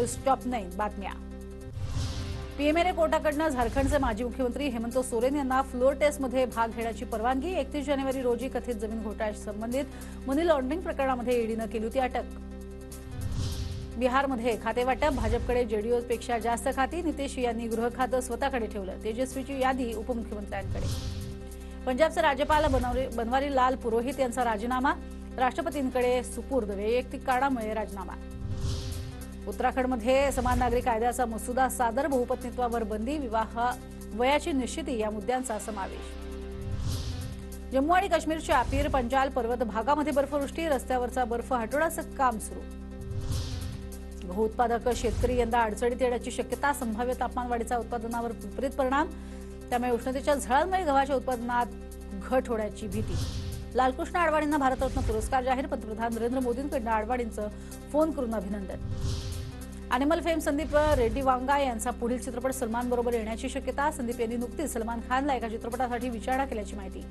News top 9 बातम्या। PMLA कोर्टाकडून झारखंडचे माजी मुख्यमंत्री हेमंत सोरेन यांना फ्लोर टेस्टमध्ये भाग घेण्याची परवानगी। 31 जानेवारी रोजी कथित जमीन घोटाळ्याशी संबंधित मनी लॉन्ड्रिंग प्रकरणामध्ये ईडीने केली होती अटक। बिहारमध्ये खातेवाटप, भाजपकडे जेडीयूपेक्षा जास्त खाती। नितीश यांनी गृह खाते स्वतःकडे ठेवलं। तेजस्वीची यादी उपमुख्यमंत्र्यांकडे। पंजाबचे राज्यपाल बनवारीलाल पुरोहित यांचा राजीनामा राष्ट्रपतींकडे सुपूर्द। वैयक्तिक कारणामुळे राजीनामा। उत्तराखंडमध्ये समान नागरिक कायद्याचा मसुदा सादर। बहुपत्नीत्वावर बंदी, विवाह वयाची निश्चिती या मुद्द्यांचा समावेश। जम्मू आणि काश्मीरच्या पीर पंजाल पर्वत भागामध्ये बर्फवृष्टी, रस्त्यावरचा बर्फ हटवण्याचं काम सुरू। गहू उत्पादक शेतकरी यंदा अडचणीत येण्याची शक्यता। संभाव्य तापमानवाढीचा उत्पादनावर विपरीत परिणाम, त्यामुळे उष्णतेच्या झळांमुळे गव्हाच्या उत्पादनात घट होण्याची भीती। लालकृष्ण अडवाणींना भारतरत्न पुरस्कार जाहीर। पंतप्रधान नरेंद्र मोदींकडून अडवाणींचं फोन करून अभिनंदन। अॅनिमल फेम संदीप रेड्डी वांगा यांचा पुढील चित्रपट सलमान बरोबर येण्याची शक्यता। संदीप यांनी नुकतीच सलमान खानला एका चित्रपटासाठी विचारणा केल्याची माहिती।